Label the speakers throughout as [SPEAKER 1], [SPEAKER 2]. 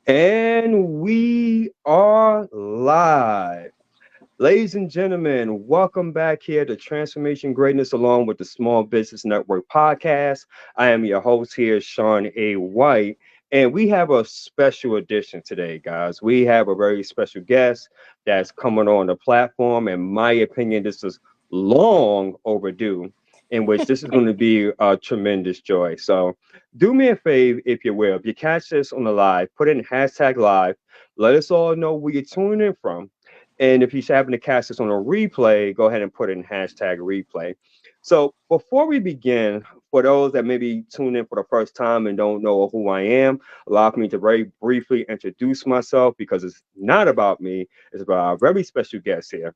[SPEAKER 1] And we are live. Ladies and gentlemen, welcome back here to Transformation Greatness along with the Small Business Network podcast. I am your host here, Shawn A. White, and we have a special edition today, guys. We have a very special guest that's coming on the platform. In my opinion, this is long overdue, in which this is going to be a tremendous joy. So, do me a favor, if you will. If you catch this on the live, put in hashtag live. Let us all know where you're tuning in from. And if you happen to catch this on a replay, go ahead and put in hashtag replay. So before we begin, for those that maybe tune in for the first time and don't know who I am, allow me to very briefly introduce myself because it's not about me, it's about our very special guest here.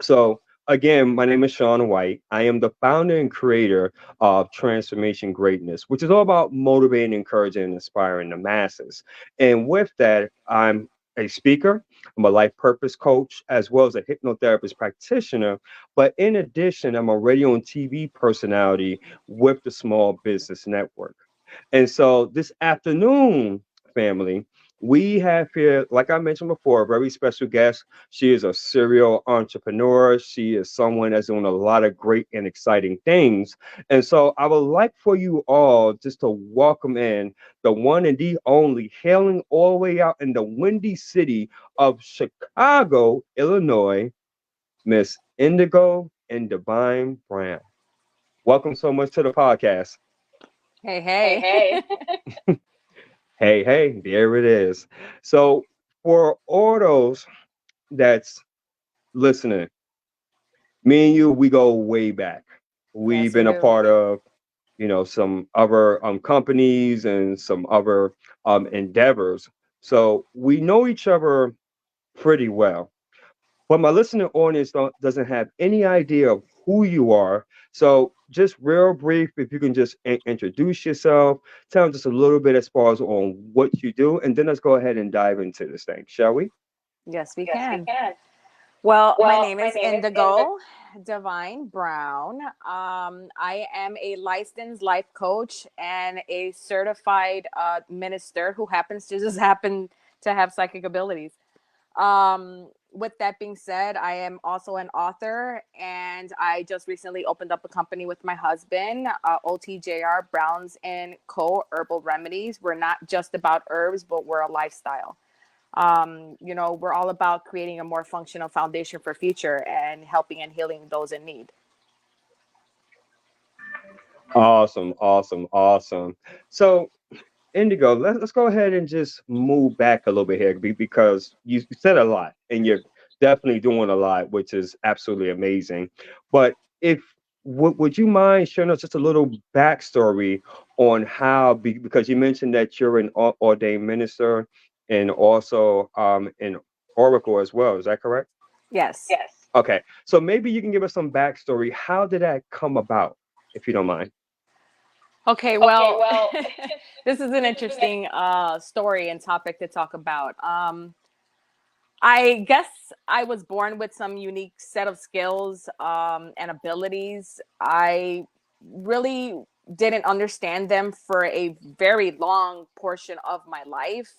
[SPEAKER 1] So again, my name is Shawn White. I am the founder and creator of Transformation Greatness, which is all about motivating, encouraging, and inspiring the masses. And with that, I'm a speaker, I'm a life purpose coach, as well as a hypnotherapist practitioner. But in addition, I'm a radio and TV personality with the Small Business Network. And so this afternoon, family, we have here, like I mentioned before, a very special guest. She is a serial entrepreneur. She is someone that's doing a lot of great and exciting things. And so I would like for you all just to welcome in the one and the only, hailing all the way out in the windy city of Chicago, Illinois, Miss Indigo and Divine Brown. Welcome so much to the podcast.
[SPEAKER 2] Hey,
[SPEAKER 3] Hey,
[SPEAKER 2] hey.
[SPEAKER 3] hey.
[SPEAKER 1] Hey, hey, there it is. So for all those that's listening, me and you, we go way back. We've
[SPEAKER 2] Yes, we
[SPEAKER 1] been a
[SPEAKER 2] do.
[SPEAKER 1] part of, some other companies and some other endeavors. So we know each other pretty well. But my listening audience doesn't have any idea of who you are. So just real brief, if you can just introduce yourself, tell them just a little bit as far as on what you do, and then let's go ahead and dive into this thing, shall we?
[SPEAKER 2] Yes, we
[SPEAKER 3] Yes, we
[SPEAKER 2] can.
[SPEAKER 3] can.
[SPEAKER 2] Well, my
[SPEAKER 3] Well,
[SPEAKER 2] name
[SPEAKER 3] my
[SPEAKER 2] is
[SPEAKER 3] name is Indigo.
[SPEAKER 2] Indigo Divine Brown. I am a licensed life coach and a certified minister who happens to just happen to have psychic abilities. With that being said, I am also an author, and I just recently opened up a company with my husband, OTJR Browns and Co. Herbal Remedies. We're not just about herbs, but we're a lifestyle. We're all about creating a more functional foundation for future and helping and healing those in need.
[SPEAKER 1] Awesome, awesome, awesome. So, Indigo, let's go ahead and just move back a little bit here because you said a lot and you're definitely doing a lot, which is absolutely amazing. But if would you mind sharing us just a little backstory on how, because you mentioned that you're an ordained minister and also an oracle as well. Is that correct?
[SPEAKER 2] Yes.
[SPEAKER 3] Yes.
[SPEAKER 1] Okay, so maybe you can give us some backstory. How did that come about, if you don't mind?
[SPEAKER 2] Okay,
[SPEAKER 3] Okay,
[SPEAKER 2] well,
[SPEAKER 3] well,
[SPEAKER 2] this is an
[SPEAKER 3] this is an
[SPEAKER 2] interesting story and topic to talk about. I guess I was born with some unique set of skills and abilities. I really didn't understand them for a very long portion of my life.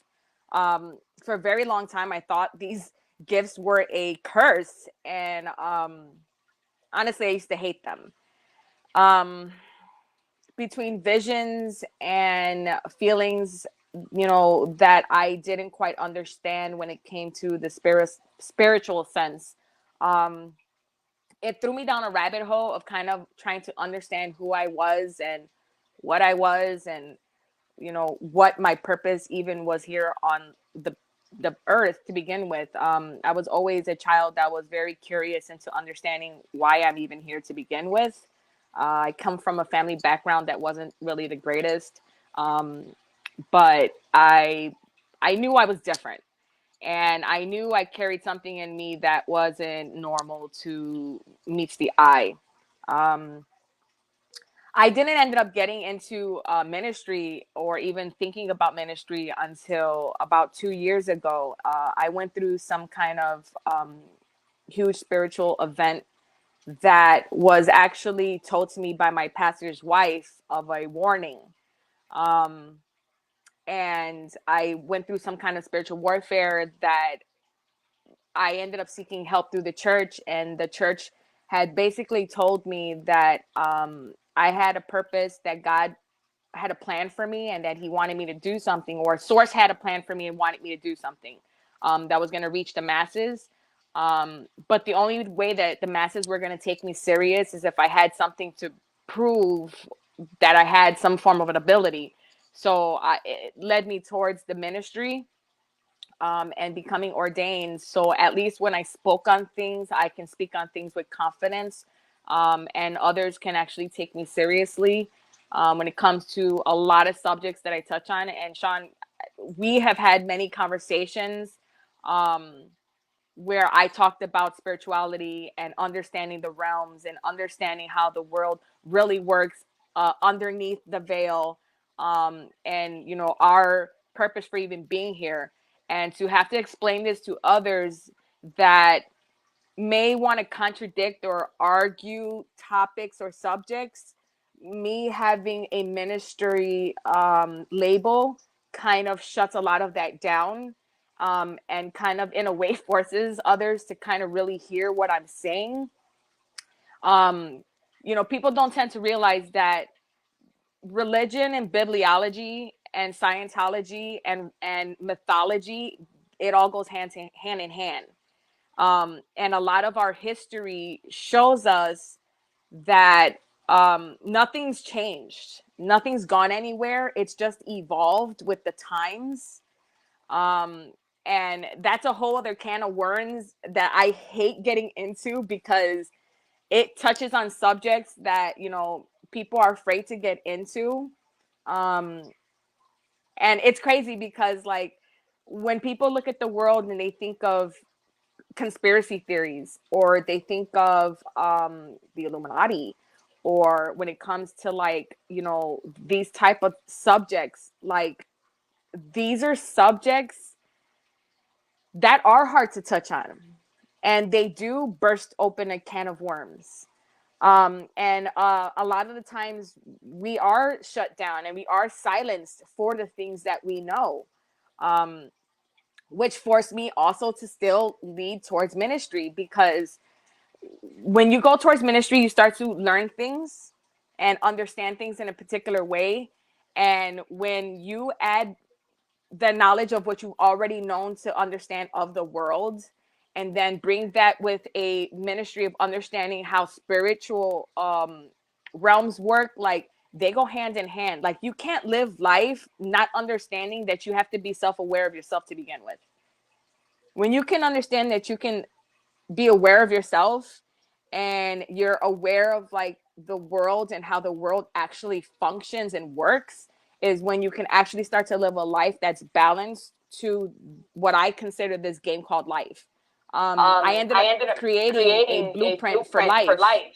[SPEAKER 2] For a very long time, I thought these gifts were a curse, and honestly, I used to hate them. Um, Between visions and feelings, that I didn't quite understand when it came to the spiritual sense. Um, it threw me down a rabbit hole of kind of trying to understand who I was and what I was, and what my purpose even was here on the earth to begin with. I was always a child that was very curious into understanding why I'm even here to begin with. I come from a family background that wasn't really the greatest, um, but I knew I was different, and I knew I carried something in me that wasn't normal to meets the eye. Um, I didn't end up getting into ministry or even thinking about ministry until about 2 years ago. I went through some kind of huge spiritual event that was actually told to me by my pastor's wife of a warning. Um, and I went through some kind of spiritual warfare that I ended up seeking help through the church, and the church had basically told me that I had a purpose, that God had a plan for me, and that He wanted me to do something, or Source had a plan for me and wanted me to do something that was going to reach the masses. But the only way that the masses were going to take me serious is if I had something to prove that I had some form of an ability. So it led me towards the ministry, and becoming ordained. So at least when I spoke on things, I can speak on things with confidence, and others can actually take me seriously when it comes to a lot of subjects that I touch on. And Shawn, we have had many conversations um, where I talked about spirituality and understanding the realms and understanding how the world really works underneath the veil, and our purpose for even being here, and to have to explain this to others that may want to contradict or argue topics or subjects. Me having a ministry label kind of shuts a lot of that down, and kind of in a way forces others to kind of really hear what I'm saying. um, People don't tend to realize that religion and bibliology and Scientology and mythology, it all goes hand in hand. And a lot of our history shows us that nothing's changed, nothing's gone anywhere. It's just evolved with the times. Um, and that's a whole other can of worms that I hate getting into, because it touches on subjects that people are afraid to get into. Um, and it's crazy because, like, when people look at the world and they think of conspiracy theories, or they think of the Illuminati, or when it comes to, like, these type of subjects, like, these are subjects that are hard to touch on, and they do burst open a can of worms. And a lot of the times we are shut down and we are silenced for the things that we know, um, which forced me also to still lead towards ministry, because when you go towards ministry, you start to learn things and understand things in a particular way. And when you add the knowledge of what you've already known to understand of the world, and then bring that with a ministry of understanding how spiritual realms work, like, they go hand in hand. Like, you can't live life not understanding that you have to be self-aware of yourself to begin with. When you can understand that you can be aware of yourself, and you're aware of, like, the world and how the world actually functions and works, is when you can actually start to live a life that's balanced to what I consider this game called life. I ended up
[SPEAKER 3] I ended up
[SPEAKER 2] creating a
[SPEAKER 3] creating a
[SPEAKER 2] blueprint for
[SPEAKER 3] blueprint for
[SPEAKER 2] life,
[SPEAKER 3] life,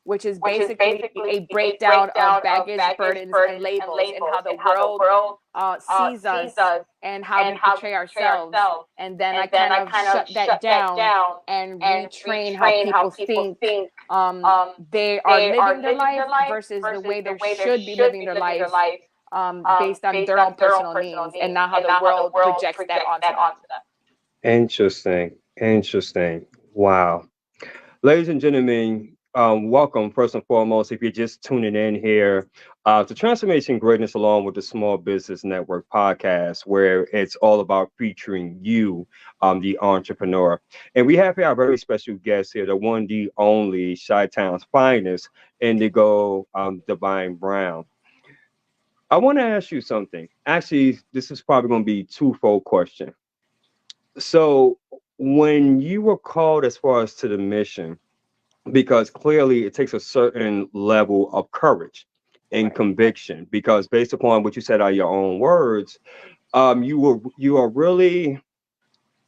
[SPEAKER 2] which is
[SPEAKER 3] which is
[SPEAKER 2] basically
[SPEAKER 3] basically
[SPEAKER 2] a
[SPEAKER 3] a
[SPEAKER 2] breakdown of
[SPEAKER 3] breakdown of
[SPEAKER 2] baggage,
[SPEAKER 3] baggage,
[SPEAKER 2] burdens, and
[SPEAKER 3] burdens, and
[SPEAKER 2] labels, and how
[SPEAKER 3] labels,
[SPEAKER 2] the
[SPEAKER 3] and how the
[SPEAKER 2] world
[SPEAKER 3] world
[SPEAKER 2] sees
[SPEAKER 3] sees
[SPEAKER 2] us,
[SPEAKER 3] us,
[SPEAKER 2] and how we
[SPEAKER 3] and how we
[SPEAKER 2] portray
[SPEAKER 3] portray
[SPEAKER 2] ourselves.
[SPEAKER 3] ourselves.
[SPEAKER 2] And then I
[SPEAKER 3] And then
[SPEAKER 2] kind
[SPEAKER 3] I
[SPEAKER 2] of
[SPEAKER 3] kind of
[SPEAKER 2] shut that
[SPEAKER 3] shut that
[SPEAKER 2] down
[SPEAKER 3] down
[SPEAKER 2] and
[SPEAKER 3] and
[SPEAKER 2] retrain how
[SPEAKER 3] retrain how
[SPEAKER 2] people
[SPEAKER 3] people
[SPEAKER 2] think
[SPEAKER 3] think
[SPEAKER 2] um, they are
[SPEAKER 3] they are
[SPEAKER 2] living their
[SPEAKER 3] living
[SPEAKER 2] life
[SPEAKER 3] their life
[SPEAKER 2] versus the
[SPEAKER 3] versus
[SPEAKER 2] way
[SPEAKER 3] the
[SPEAKER 2] they
[SPEAKER 3] way they
[SPEAKER 2] should be
[SPEAKER 3] should
[SPEAKER 2] living
[SPEAKER 3] be
[SPEAKER 2] their
[SPEAKER 3] living their
[SPEAKER 2] life,
[SPEAKER 3] life,
[SPEAKER 2] based on
[SPEAKER 3] based
[SPEAKER 2] their own
[SPEAKER 3] on their own
[SPEAKER 2] personal
[SPEAKER 3] personal
[SPEAKER 2] needs, and
[SPEAKER 3] needs,
[SPEAKER 2] not how
[SPEAKER 3] and
[SPEAKER 2] the
[SPEAKER 3] not how the
[SPEAKER 2] world
[SPEAKER 3] world
[SPEAKER 2] projects that
[SPEAKER 3] projects
[SPEAKER 2] onto
[SPEAKER 3] that
[SPEAKER 2] them.
[SPEAKER 3] onto them.
[SPEAKER 1] Interesting. Interesting. Wow. Ladies and gentlemen, welcome first and foremost. If you're just tuning in here to Transformation Greatness along with the Small Business Network podcast, where it's all about featuring you, the entrepreneur. And we have here our very special guest here, the one, the only Chi-Town's finest, Indigo Divine Brown. I want to ask you something. Actually, this is probably going to be twofold question. So, when you were called as far as to the mission, because clearly it takes a certain level of courage and
[SPEAKER 2] Right.
[SPEAKER 1] conviction, because based upon what you said out your own words, you are really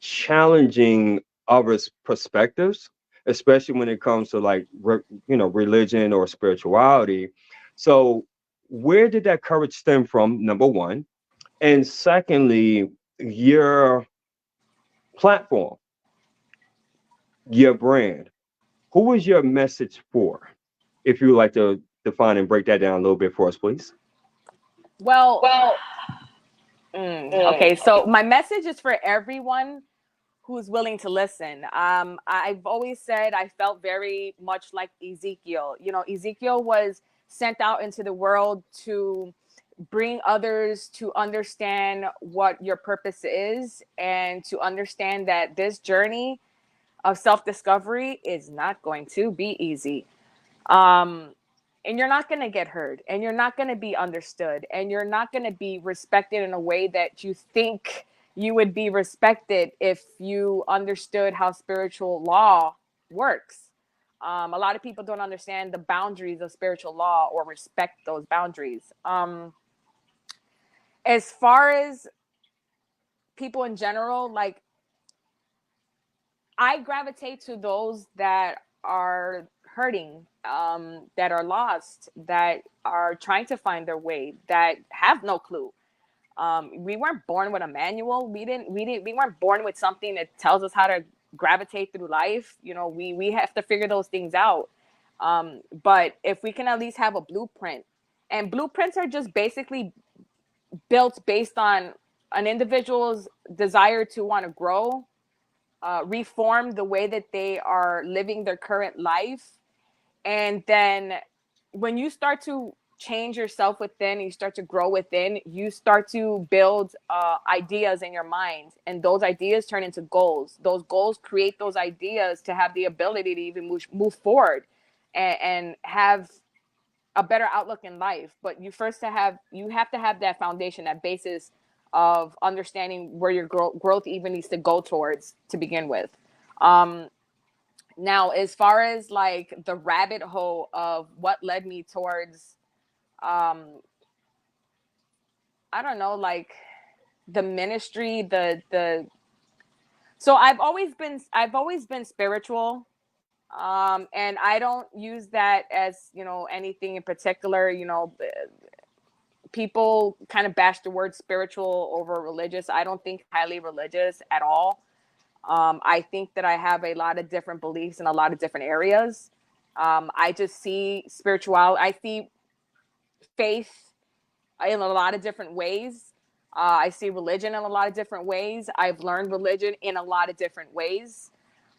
[SPEAKER 1] challenging others perspectives, especially when it comes to, like, religion or spirituality. So where did that courage stem from, number one? And secondly, your platform, your brand, who was your message for? If you would like to define and break that down a little bit for us, please.
[SPEAKER 2] Well,
[SPEAKER 3] Well,
[SPEAKER 2] Okay, so my message is for everyone who's willing to listen. I've always said I felt very much like Ezekiel. You know, Ezekiel was sent out into the world to bring others to understand what your purpose is and to understand that this journey of self-discovery is not going to be easy. Um, and you're not going to get heard, and you're not going to be understood, and you're not going to be respected in a way that you think you would be respected if you understood how spiritual law works. A lot of people don't understand the boundaries of spiritual law or respect those boundaries. As far as people in general, like, I gravitate to those that are hurting, that are lost, that are trying to find their way, that have no clue. We weren't born with a manual. We weren't born with something that tells us how to gravitate through life. You know, we have to figure those things out. But if we can at least have a blueprint, and blueprints are just basically built based on an individual's desire to want to grow, reform the way that they are living their current life. And then when you start to change yourself within, you start to grow within, you start to build ideas in your mind. And those ideas turn into goals. Those goals create those ideas to have the ability to even move forward and have a better outlook in life. But you have to have that foundation, that basis of understanding where your growth even needs to go towards to begin with. Um, Now, as far as like the rabbit hole of what led me towards, um, I don't know, like the ministry, so I've always been spiritual. And I don't use that as, you know, anything in particular. You know, people kind of bash the word spiritual over religious. I don't think highly religious at all. I think that I have a lot of different beliefs in a lot of different areas. I just see spirituality, I see faith in a lot of different ways. I see religion in a lot of different ways. I've learned religion in a lot of different ways.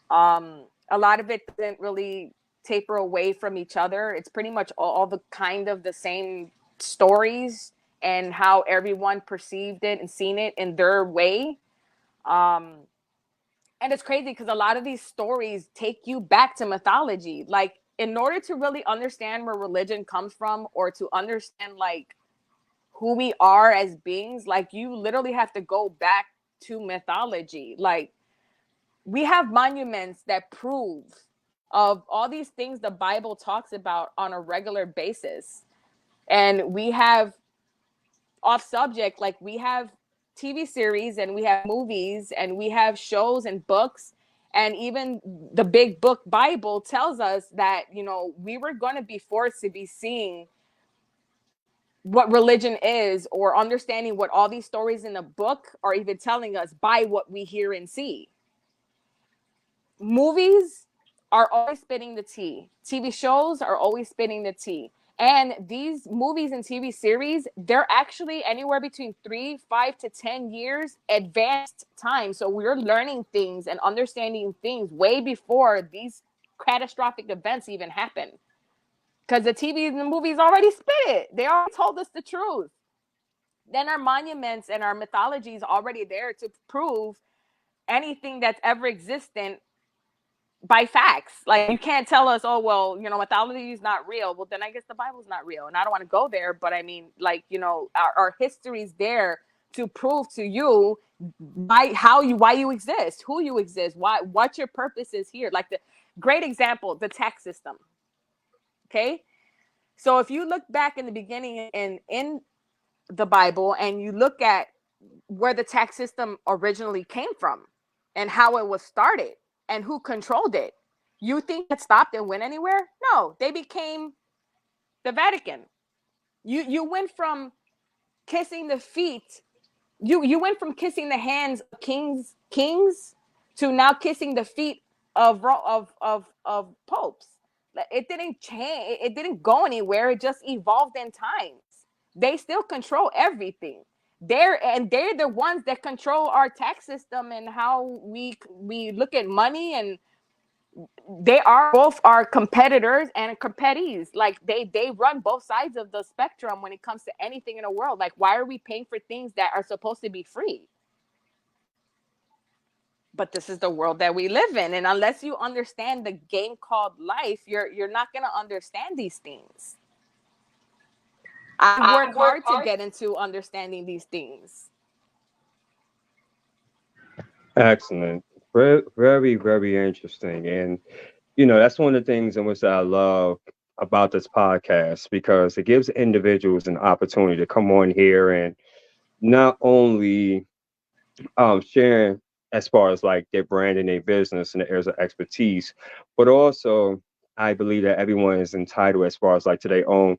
[SPEAKER 2] A lot of it doesn't really taper away from each other. It's pretty much all the kind of the same stories and how everyone perceived it and seen it in their way. Um, and it's crazy because a lot of these stories take you back to mythology. Like, in order to really understand where religion comes from, or to understand like who we are as beings, like, you literally have to go back to mythology. Like, we have monuments that prove of all these things the Bible talks about on a regular basis. And we have, off subject, like, we have TV series and we have movies and we have shows and books, and even the big book Bible tells us that, you know, we were going to be forced to be seeing what religion is, or understanding what all these stories in the book are even telling us by what we hear and see. Movies are always spitting the tea. TV shows are always spitting the tea. And these movies and TV series, they're actually anywhere between 3, 5 to 10 years advanced time. So we're learning things and understanding things way before these catastrophic events even happen. Because the TV and the movies already spit it. They already told us the truth. Then our monuments and our mythology is already there to prove anything that's ever existent by facts. Like, you can't tell us, oh, well, you know, mythology is not real. Well, then I guess the Bible's not real. And I don't want to go there, but I mean, like, you know, our history is there to prove to you why you exist, who you exist, what your purpose is here. Like, the great example, the tax system. Okay. So if you look back in the beginning and in the Bible, and you look at where the tax system originally came from and how it was started and who controlled it, you think it stopped and went anywhere? No, they became the Vatican. You went from kissing the feet, you went from kissing the hands of kings to now kissing the feet of popes. It didn't change. It didn't go anywhere. It just evolved in times. They still control everything. They're the ones that control our tax system and how we look at money, and they are both our competitors and competitors. Like they run both sides of the spectrum when it comes to anything in the world. Like, why are we paying for things that are supposed to be free? But this is the world that we live in, and unless you understand the game called life, you're not going to understand these things. I work hard to get into understanding these things.
[SPEAKER 1] Excellent. Very, very, very interesting. And, that's one of the things in which I love about this podcast because it gives individuals an opportunity to come on here and not only sharing as far as like their brand and their business and the areas of expertise, but also I believe that everyone is entitled as far as like to their own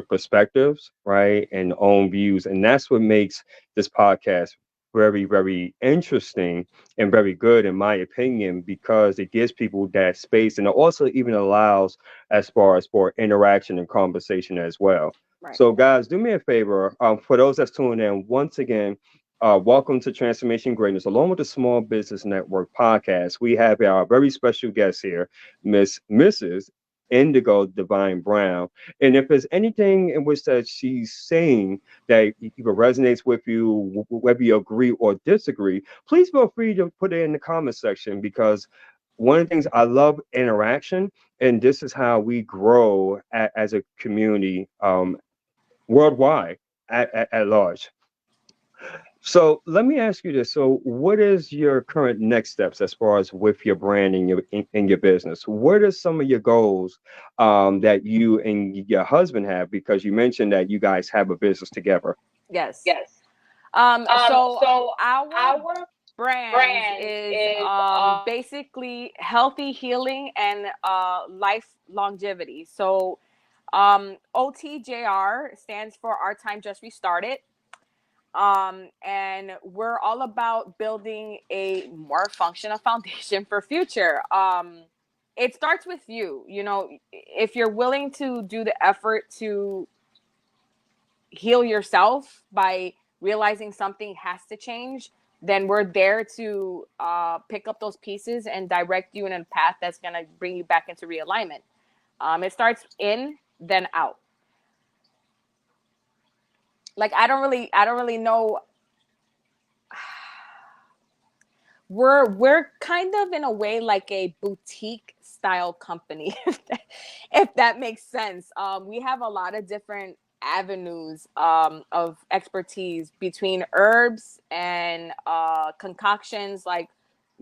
[SPEAKER 1] perspectives, right, and own views, and that's what makes this podcast very, very interesting and very good in my opinion because it gives people that space and it also even allows as far as for interaction and conversation as well.
[SPEAKER 2] Right.
[SPEAKER 1] So guys, do me a favor, for those that's tuning in once again, welcome to Transformation Greatness. Along with the Small Business Network podcast, we have our very special guest here, Mrs. Indigo Divine Brown. And if there's anything in which that she's saying that either resonates with you, whether you agree or disagree, please feel free to put it in the comment section because one of the things I love interaction, and this is how we grow as a community worldwide at large. So let me ask you this. So what is your current next steps as far as with your brand and in your business? What are some of your goals that you and your husband have? Because you mentioned that you guys have a business together.
[SPEAKER 2] Yes. So our brand is basically healthy healing and life longevity. So OTJR stands for Our Time Just Restarted. And we're all about building a more functional foundation for future. It starts with you. If you're willing to do the effort to heal yourself by realizing something has to change, then we're there to pick up those pieces and direct you in a path that's going to bring you back into realignment. It starts in, then out. Like I don't really know. We're kind of in a way like a boutique style company, if that makes sense. We have a lot of different avenues of expertise between herbs and concoctions. Like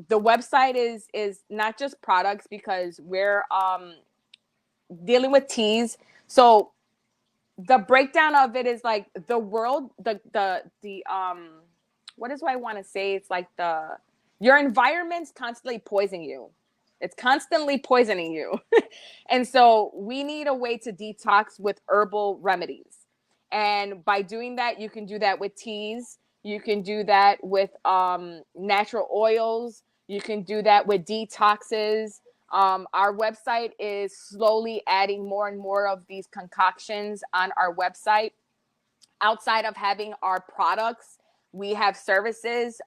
[SPEAKER 2] the website is not just products because we're dealing with teas. So the breakdown of it is like the world, the what is what I want to say? It's like your environment's constantly poisoning you. It's constantly poisoning you. And so we need a way to detox with herbal remedies. And by doing that, you can do that with teas. You can do that with natural oils. You can do that with detoxes. Our website is slowly adding more and more of these concoctions on our website. Outside of having our products, we have services.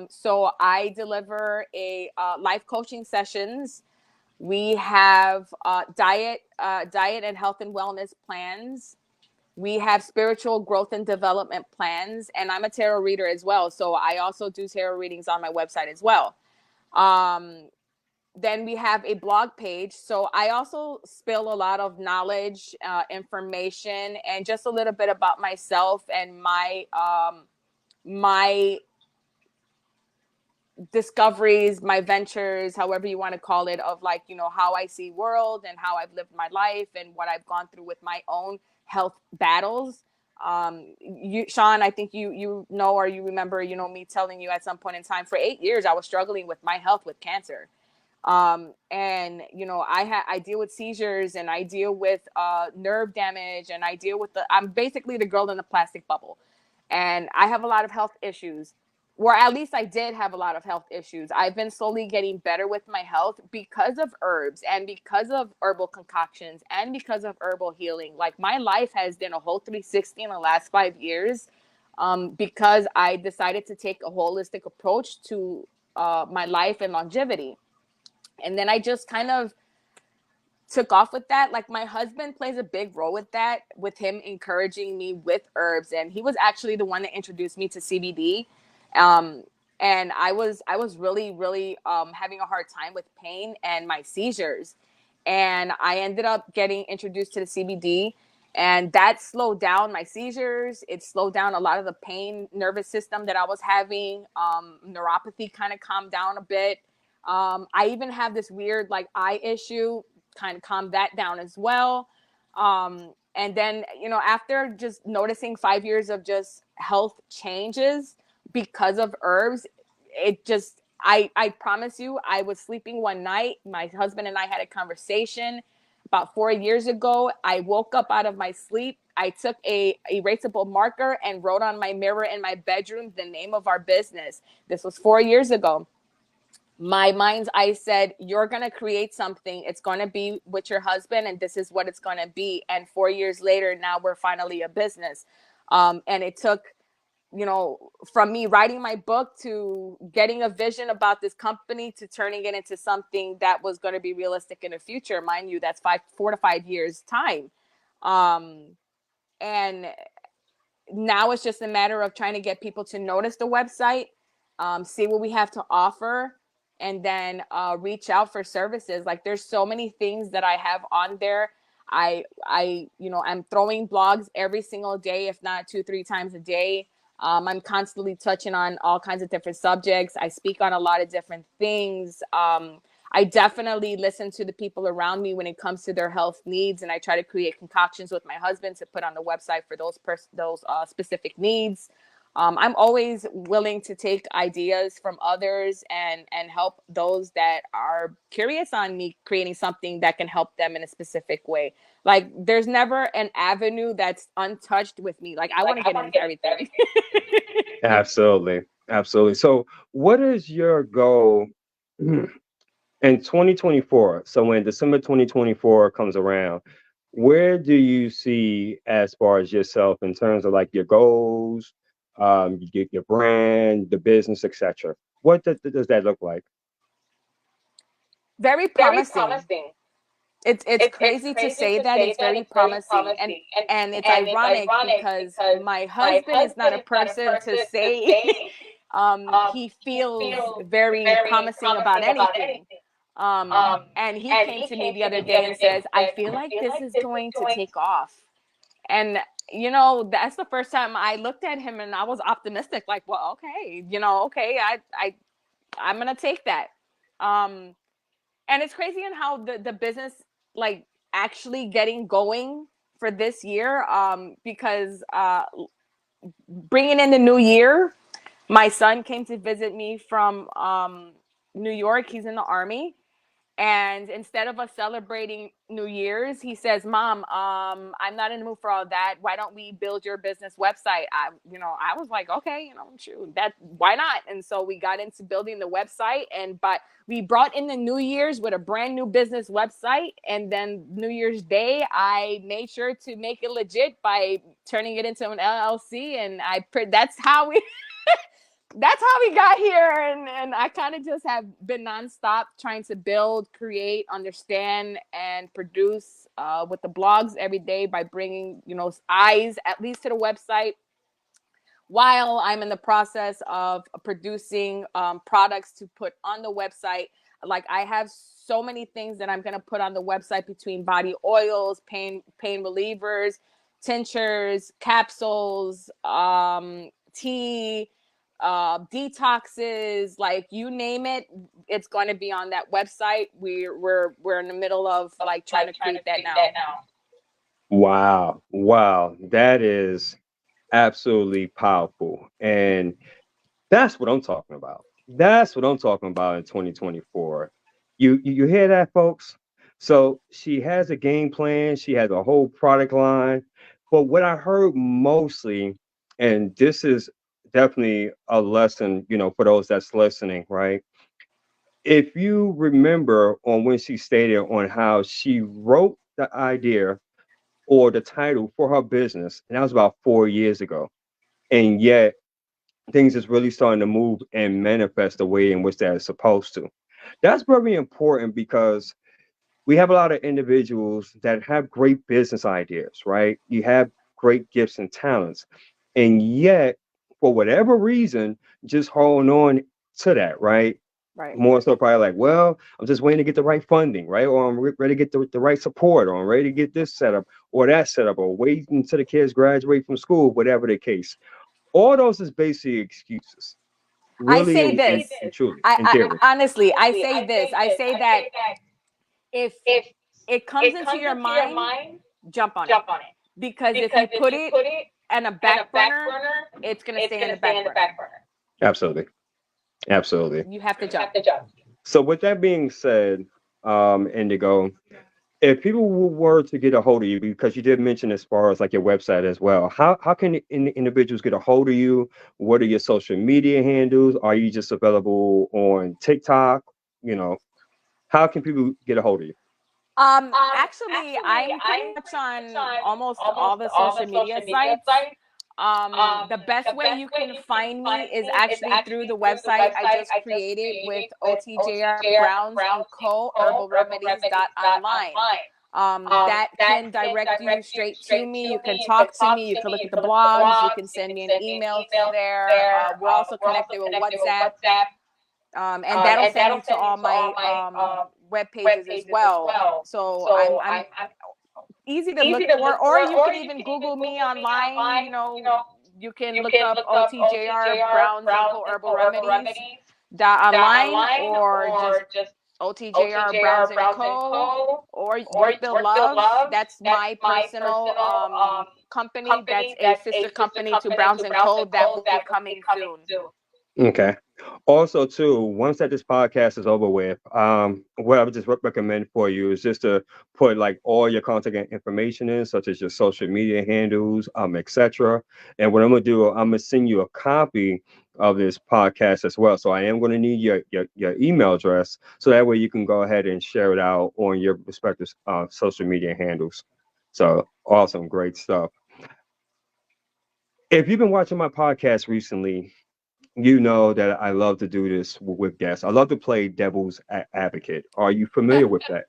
[SPEAKER 2] So I deliver a life coaching sessions. We have diet and health and wellness plans. We have spiritual growth and development plans, and I'm a tarot reader as well. So I also do tarot readings on my website as well. Um, then we have a blog page. So I also spill a lot of knowledge, information, and just a little bit about myself and my discoveries, my ventures, however you want to call it, of like, how I see world and how I've lived my life and what I've gone through with my own health battles. Shawn, I think you know, or you remember, me telling you at some point in time for 8 years, I was struggling with my health with cancer. And I deal with seizures and I deal with nerve damage and I deal with I'm basically the girl in the plastic bubble, and I have a lot of health issues, or at least I did have a lot of health issues. I've been slowly getting better with my health because of herbs and because of herbal concoctions and because of herbal healing. Like my life has been a whole 360 in the last 5 years because I decided to take a holistic approach to my life and longevity. And then I just kind of took off with that. Like my husband plays a big role with that, with him encouraging me with herbs, and he was actually the one that introduced me to CBD. Um, and I was really having a hard time with pain and my seizures, and I ended up getting introduced to the CBD, and that slowed down my seizures. It slowed down a lot of the pain, nervous system that I was having. Neuropathy kind of calmed down a bit. I even have this weird like eye issue, kind of calm that down as well. And then, after just noticing 5 years of just health changes because of herbs, it just, I promise you, I was sleeping one night. My husband and I had a conversation about 4 years ago. I woke up out of my sleep. I took a erasable marker and wrote on my mirror in my bedroom the name of our business. This was 4 years ago. My mind's eye said, you're going to create something. It's going to be with your husband, and this is what it's going to be. And 4 years later, now we're finally a business. And it took, from me writing my book to getting a vision about this company to turning it into something that was going to be realistic in the future. Mind you, that's 4 to 5 years time. And now it's just a matter of trying to get people to notice the website, see what we have to offer, and then reach out for services. Like there's so many things that I have on there. I'm throwing blogs every single day, if not 2-3 times a day. I'm constantly touching on all kinds of different subjects. I speak on a lot of different things. I definitely listen to the people around me when it comes to their health needs, and I try to create concoctions with my husband to put on the website for those specific needs. I'm always willing to take ideas from others and help those that are curious on me creating something that can help them in a specific way. Like there's never an avenue that's untouched with me. Like I want to get into everything.
[SPEAKER 1] Absolutely. Absolutely. So, what is your goal in 2024? So, when December 2024 comes around, where do you see as far as yourself in terms of like your goals, your brand, the business, etc.? What does that look like?
[SPEAKER 2] Very
[SPEAKER 3] Very
[SPEAKER 2] promising.
[SPEAKER 3] promising.
[SPEAKER 2] It's
[SPEAKER 3] It's
[SPEAKER 2] crazy to
[SPEAKER 3] crazy
[SPEAKER 2] say
[SPEAKER 3] to
[SPEAKER 2] that.
[SPEAKER 3] say
[SPEAKER 2] It's
[SPEAKER 3] that
[SPEAKER 2] very
[SPEAKER 3] it's very
[SPEAKER 2] promising, and
[SPEAKER 3] promising,
[SPEAKER 2] and it's
[SPEAKER 3] and it's
[SPEAKER 2] ironic
[SPEAKER 3] ironic
[SPEAKER 2] because
[SPEAKER 3] because
[SPEAKER 2] my
[SPEAKER 3] my
[SPEAKER 2] husband is not
[SPEAKER 3] husband
[SPEAKER 2] a
[SPEAKER 3] is not a
[SPEAKER 2] person to
[SPEAKER 3] person to
[SPEAKER 2] say
[SPEAKER 3] say
[SPEAKER 2] he
[SPEAKER 3] he
[SPEAKER 2] feels
[SPEAKER 3] feels
[SPEAKER 2] very
[SPEAKER 3] very
[SPEAKER 2] promising about
[SPEAKER 3] promising about
[SPEAKER 2] anything.
[SPEAKER 3] anything.
[SPEAKER 2] And he
[SPEAKER 3] And
[SPEAKER 2] came
[SPEAKER 3] he
[SPEAKER 2] to me
[SPEAKER 3] came
[SPEAKER 2] the
[SPEAKER 3] to
[SPEAKER 2] other
[SPEAKER 3] me the
[SPEAKER 2] day
[SPEAKER 3] other
[SPEAKER 2] and
[SPEAKER 3] day
[SPEAKER 2] says,
[SPEAKER 3] and
[SPEAKER 2] I
[SPEAKER 3] said,
[SPEAKER 2] feel
[SPEAKER 3] I
[SPEAKER 2] like
[SPEAKER 3] feel
[SPEAKER 2] this
[SPEAKER 3] like
[SPEAKER 2] is
[SPEAKER 3] this is
[SPEAKER 2] going to
[SPEAKER 3] going.
[SPEAKER 2] take off. And that's the first time I looked at him and I was optimistic, like, well, okay, okay, I'm gonna take that. Um, and it's crazy in how the business like actually getting going for this year, because bringing in the new year, my son came to visit me from New York. He's in the army, and instead of us celebrating New Year's, he says, "Mom, I'm not in the mood for all that. Why don't we build your business website?" I was like, "Okay, shoot, that why not?" And so we got into building the website, but we brought in the New Year's with a brand new business website, and then New Year's Day, I made sure to make it legit by turning it into an LLC, and that's how we got here. And I kind of just have been nonstop trying to build, create, understand, and produce with the blogs every day by bringing eyes at least to the website, while I'm in the process of producing products to put on the website. Like I have so many things that I'm going to put on the website, between body oils, pain relievers, tinctures, capsules, tea, detoxes, like you name it, it's going to be on that website. We're in the middle of like trying to create that now.
[SPEAKER 1] Wow. Wow. That is absolutely powerful. And that's what I'm talking about. That's what I'm talking about in 2024. You hear that, folks? So she has a game plan. She has a whole product line. But what I heard mostly, and this is definitely a lesson, for those that's listening, right? If you remember on when she stated on how she wrote the idea or the title for her business, and that was about 4 years ago, and yet things is really starting to move and manifest the way in which that is supposed to. That's very important because we have a lot of individuals that have great business ideas, right? You have great gifts and talents, and yet, for whatever reason, just holding on to that, right?
[SPEAKER 2] Right.
[SPEAKER 1] More so, probably like, well, I'm just waiting to get the right funding, right? Or I'm ready to get the right support, or I'm ready to get this set up or that set up, or waiting until the kids graduate from school, whatever the case. All those is basically excuses,
[SPEAKER 2] I
[SPEAKER 1] really,
[SPEAKER 2] say
[SPEAKER 1] and
[SPEAKER 2] this.
[SPEAKER 1] truly, in
[SPEAKER 2] I
[SPEAKER 1] theory.
[SPEAKER 2] honestly, I say this. I say that if it comes into your mind, jump on it. Because if you put it on a back burner, it's going to stay on the back burner.
[SPEAKER 1] Absolutely. Absolutely.
[SPEAKER 2] You have to jump.
[SPEAKER 1] So with that being said, Indigo, if people were to get a hold of you, because you did mention as far as like your website as well, how can individuals get a hold of you? What are your social media handles? Are you just available on TikTok? You know, how can people get a hold of you?
[SPEAKER 2] Actually, I'm pretty much on almost all the social media sites. The best way you can find me is actually through the website I just created with OTJR Browns and Co. Herbal Remedies online. That can direct you straight to me. You can talk to me. You can look at the blogs. You can send me an email through there. We're also connected with WhatsApp, and that'll send you to all my web pages as well. So I'm easy to look for, or you can even Google me online. You can look up OTJR Browns and Co. Herbal Remedies online, or just OTJR Browns and Co. or Work Build Love. That's my personal company. That's a sister company to Browns and Co. that will be coming soon.
[SPEAKER 1] Okay. Also, too, once that this podcast is over with, what I would just recommend for you is just to put like all your contact information in, such as your social media handles, etc. And what I'm gonna do, I'm gonna send you a copy of this podcast as well. So I am gonna need your email address, so that way you can go ahead and share it out on your respective social media handles. So awesome, great stuff. If you've been watching my podcast recently, you know that I love to do this with guests. I love to play devil's advocate. Are you familiar with that?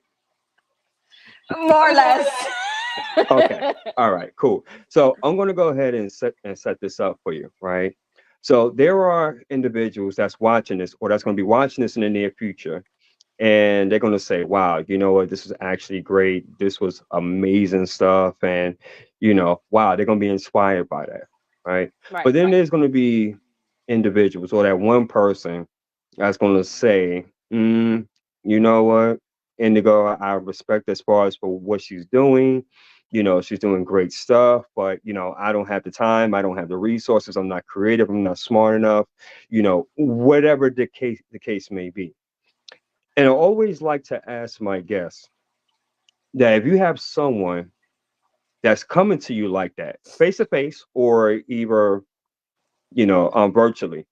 [SPEAKER 2] More or less.
[SPEAKER 1] Okay. All right. Cool. So I'm going to go ahead and set this up for you, right? So there are individuals that's watching this, or that's going to be watching this in the near future, and they're going to say, "Wow, you know what? This is actually great. This was amazing stuff," and wow, they're going to be inspired by that, right?
[SPEAKER 2] Right.
[SPEAKER 1] But then there's going to be individuals, or that one person that's going to say, you know what, Indigo, I respect as far as for what she's doing. She's doing great stuff, but I don't have the time, I don't have the resources, I'm not creative, I'm not smart enough, whatever the case may be. And I always like to ask my guests that if you have someone that's coming to you like that, face to face or either, virtually,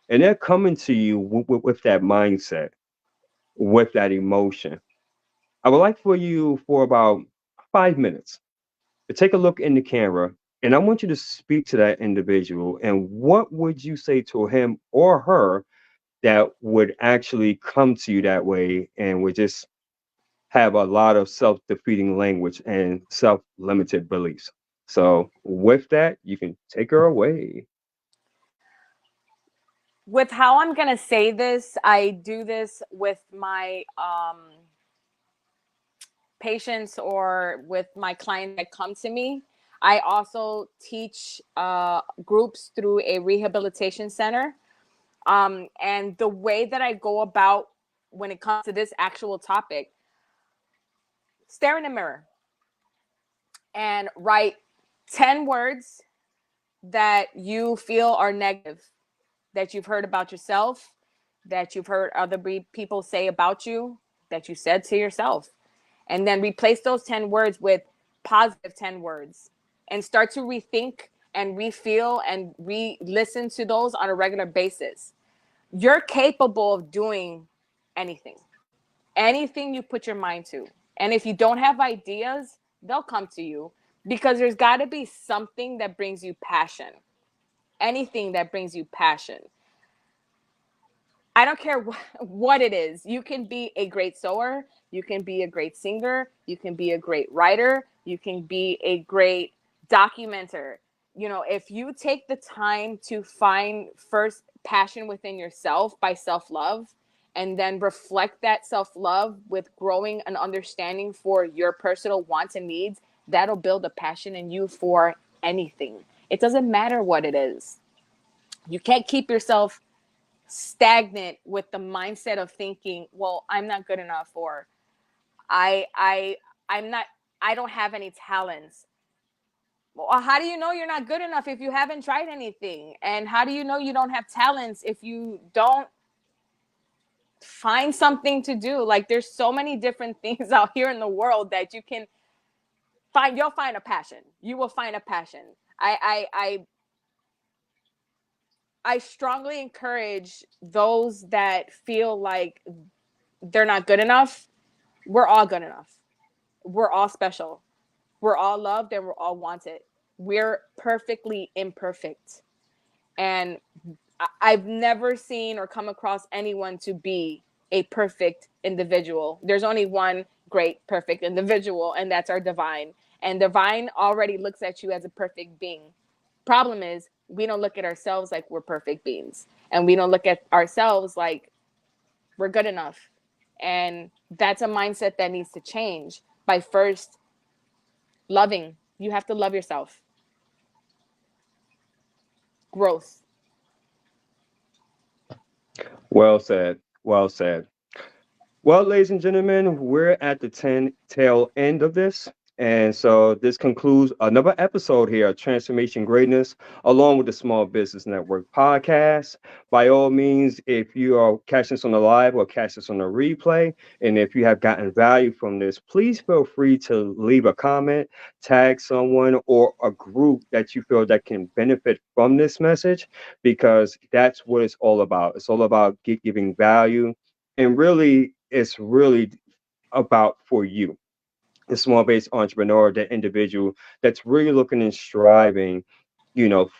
[SPEAKER 1] and they're coming to you with that mindset, with that emotion, I would like for you for about 5 minutes to take a look in the camera, and I want you to speak to that individual. And what would you say to him or her that would actually come to you that way and would just have a lot of self-defeating language and self-limited beliefs? So with that, you can take her away.
[SPEAKER 2] With how I'm going to say this, I do this with my patients or with my clients that come to me. I also teach groups through a rehabilitation center. And the way that I go about when it comes to this actual topic, stare in the mirror and write 10 words that you feel are negative, that you've heard about yourself, that you've heard other people say about you, that you said to yourself. And then replace those 10 words with positive 10 words and start to rethink and refeel and re-listen to those on a regular basis. You're capable of doing anything, anything you put your mind to. And if you don't have ideas, they'll come to you, because there's got to be something that brings you passion. anything that brings you passion. I don't care what it is. You can be a great sewer, you can be a great singer, you can be a great writer, you can be a great documenter. You know, if you take the time to find first passion within yourself by self love, and then reflect that self love with growing an understanding for your personal wants and needs, that'll build a passion in you for anything. It doesn't matter what it is. You can't keep yourself stagnant with the mindset of thinking, well, I'm not good enough, or I I'm not, I don't have any talents. Well, how do you know you're not good enough if you haven't tried anything? And how do you know you don't have talents if you don't find something to do? Like, there's so many different things out here in the world that you can find. You'll find a passion. You will find a passion. I strongly encourage those that feel like they're not good enough. We're all good enough. We're all special. We're all loved and we're all wanted. We're perfectly imperfect. And I've never seen or come across anyone to be a perfect individual. There's only one great, perfect individual, and that's our divine. And divine already looks at you as a perfect being. Problem is, we don't look at ourselves like we're perfect beings. And we don't look at ourselves like we're good enough. And that's a mindset that needs to change by first loving. You have to love yourself. Growth.
[SPEAKER 1] Well said. Well said. Well, ladies and gentlemen, we're at the tail end of this. And so this concludes another episode here of Transformation Greatness, along with the Small Business Network podcast. By all means, if you are catching this on the live or catch this on the replay, and if you have gotten value from this, please feel free to leave a comment, tag someone or a group that you feel that can benefit from this message, because that's what it's all about. It's all about giving value, and really it's really about for you, the small based entrepreneur, the individual that's really looking and striving,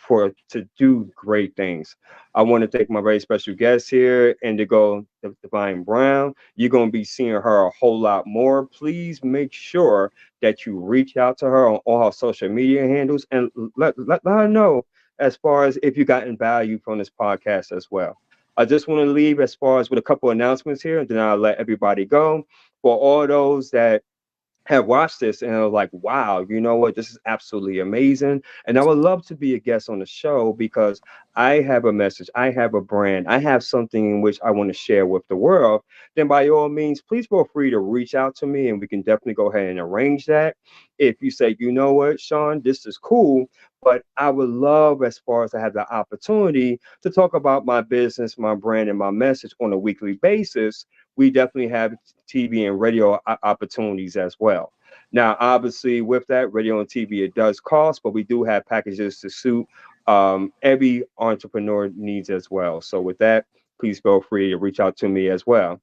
[SPEAKER 1] for to do great things. I want to thank my very special guest here, Indigo Divine Brown. You're going to be seeing her a whole lot more. Please make sure that you reach out to her on all her social media handles, and let her know as far as if you gotten value from this podcast as well. I just want to leave as far as with a couple announcements here, and then I'll let everybody go. For all those that have watched this and are like, wow, you know what? This is absolutely amazing. And I would love to be a guest on the show because I have a message, I have a brand, I have something in which I want to share with the world. Then by all means, please feel free to reach out to me and we can definitely go ahead and arrange that. If you say, you know what, Shawn, this is cool, but I would love, as far as I have the opportunity to talk about my business, my brand, and my message on a weekly basis, we definitely have TV and radio opportunities as well. Now, obviously, with that, radio and TV, it does cost, but we do have packages to suit every entrepreneur needs as well. So, with that, please feel free to reach out to me as well.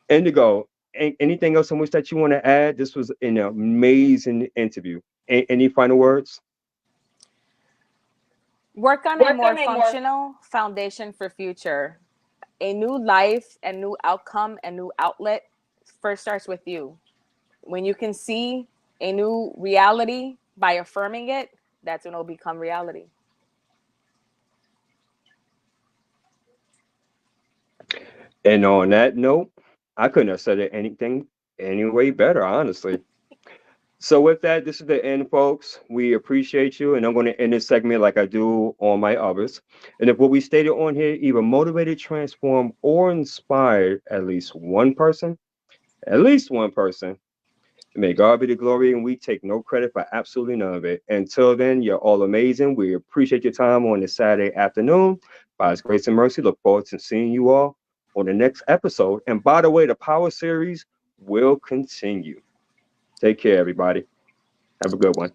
[SPEAKER 1] Indigo, anything else in which that you want to add? This was an amazing interview. Any final words?
[SPEAKER 2] Work on a more functional foundation for future. A new life and new outcome and new outlet first starts with you. When you can see a new reality by affirming it, that's when it'll become reality.
[SPEAKER 1] And on that note, I couldn't have said it anything any way better, honestly. So with that, this is the end, folks. We appreciate you, and I'm going to end this segment like I do on my others. And if what we stated on here either motivated, transformed, or inspired at least one person, may God be the glory, and we take no credit for absolutely none of it. Until then, you're all amazing. We appreciate your time on this Saturday afternoon. By His grace and mercy, look forward to seeing you all on the next episode. And by the way, the Power Series will continue. Take care, everybody. Have a good one.